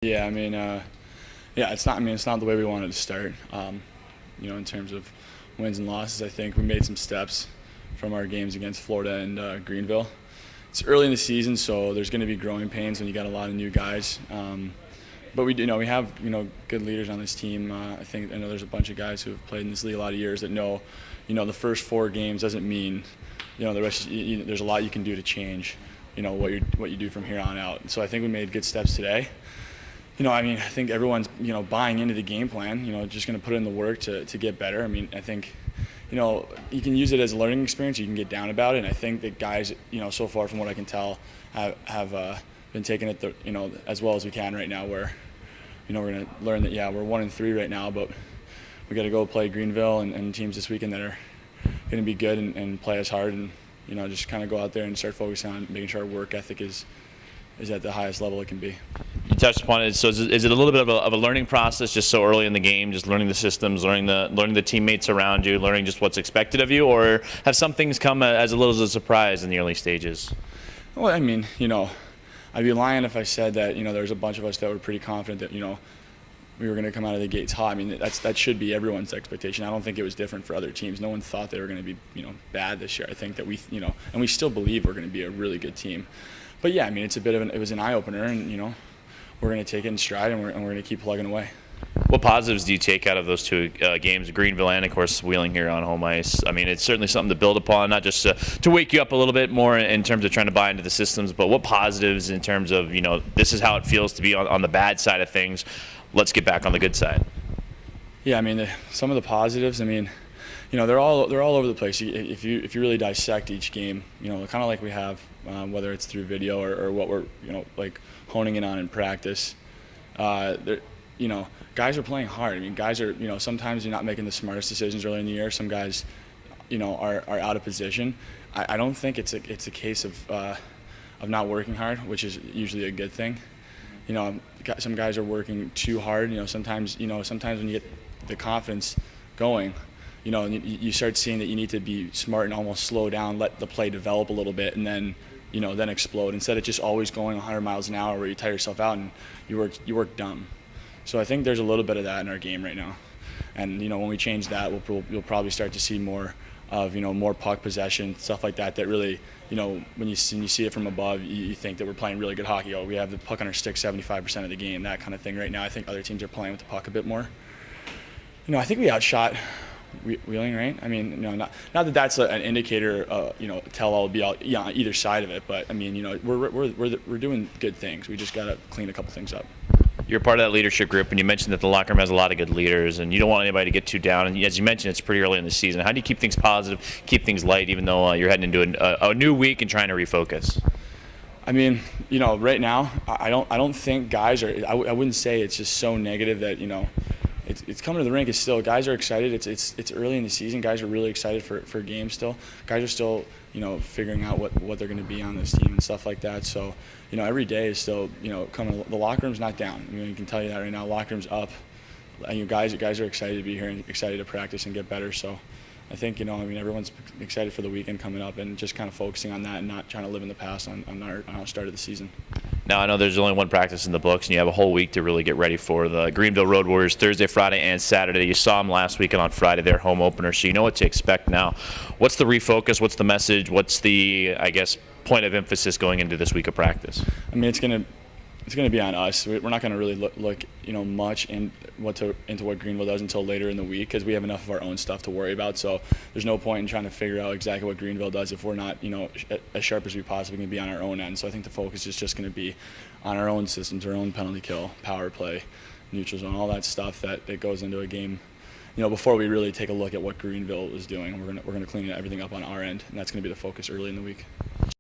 Yeah, I mean, yeah, it's not. I mean, it's not the way we wanted to start. In terms of wins and losses, I think we made some steps from our games against Florida and Greenville. It's early in the season, so there's going to be growing pains when you got a lot of new guys. But we have good leaders on this team. I know there's a bunch of guys who have played in this league a lot of years that know, the first 4 games doesn't mean, the rest. There's a lot you can do to change, what you do from here on out. So I think we made good steps today. I think everyone's, buying into the game plan, just going to put in the work to get better. I mean, I think, you can use it as a learning experience. You can get down about it. And I think that guys, so far from what I can tell, have been taking it, as well as we can right now. Where, we're going to learn that, yeah, we're 1-3 right now, but we got to go play Greenville and teams this weekend that are going to be good and play us hard, and just kind of go out there and start focusing on making sure our work ethic is at the highest level it can be. You touched upon it. So is it a little bit of a learning process, just so early in the game, just learning the systems, learning the teammates around you, learning just what's expected of you, or have some things come as a little as a surprise in the early stages? Well, I mean, I'd be lying if I said that there's a bunch of us that were pretty confident that we were going to come out of the gates hot. I mean, that should be everyone's expectation. I don't think it was different for other teams. No one thought they were going to be bad this year. I think that and we still believe we're going to be a really good team. But yeah, I mean, it was an eye opener, and we're going to take it in stride, and we're going to keep plugging away. What positives do you take out of those 2 games, Greenville and, of course, Wheeling here on home ice? I mean, it's certainly something to build upon, not just to wake you up a little bit more in terms of trying to buy into the systems, but what positives in terms of, this is how it feels to be on the bad side of things. Let's get back on the good side. Yeah, I mean, some of the positives, I mean, they're all over the place. If you really dissect each game, kind of like we have, whether it's through video or what we're like honing in on in practice. Guys are playing hard. I mean, guys are sometimes you're not making the smartest decisions early in the year. Some guys, are out of position. I don't think it's a case of not working hard, which is usually a good thing. Some guys are working too hard. Sometimes when you get the confidence going, you start seeing that you need to be smart and almost slow down, let the play develop a little bit, and then then explode, instead of just always going 100 miles an hour where you tire yourself out and you work dumb. So I think there's a little bit of that in our game right now, and when we change that, you'll probably start to see more of more puck possession, stuff like that. That really when you see it from above, you think that we're playing really good hockey. Oh, we have the puck on our stick 75% of the game, that kind of thing. Right now, I think other teams are playing with the puck a bit more. I think we outshot Wheeling, right? I mean, not that that's an indicator, tell all be all, either side of it, but I mean, we're doing good things. We just got to clean a couple things up. You're part of that leadership group, and you mentioned that the locker room has a lot of good leaders, and you don't want anybody to get too down. And as you mentioned, it's pretty early in the season. How do you keep things positive, keep things light, even though you're heading into a new week and trying to refocus? I mean, right now, I don't think guys are. I wouldn't say it's just so negative that It's coming to the rink. It's still, guys are excited. It's early in the season. Guys are really excited for games still. Guys are still figuring out what they're going to be on this team and stuff like that. So every day is still coming. The locker room's not down. You can tell you that right now. Locker room's up. And guys are excited to be here and excited to practice and get better. So I think everyone's excited for the weekend coming up, and just kind of focusing on that and not trying to live in the past on our start of the season. Now, I know there's only one practice in the books, and you have a whole week to really get ready for the Greenville Road Warriors Thursday, Friday, and Saturday. You saw them last weekend on Friday, their home opener, so you know what to expect now. What's the refocus? What's the message? What's the, point of emphasis going into this week of practice? I mean, it's going to be on us. We're not going to really look much into what Greenville does until later in the week, because we have enough of our own stuff to worry about. So there's no point in trying to figure out exactly what Greenville does if we're not as sharp as we possibly can be on our own end. So I think the focus is just going to be on our own systems, our own penalty kill, power play, neutral zone, all that stuff that goes into a game. Before we really take a look at what Greenville is doing, we're going to clean everything up on our end, and that's going to be the focus early in the week.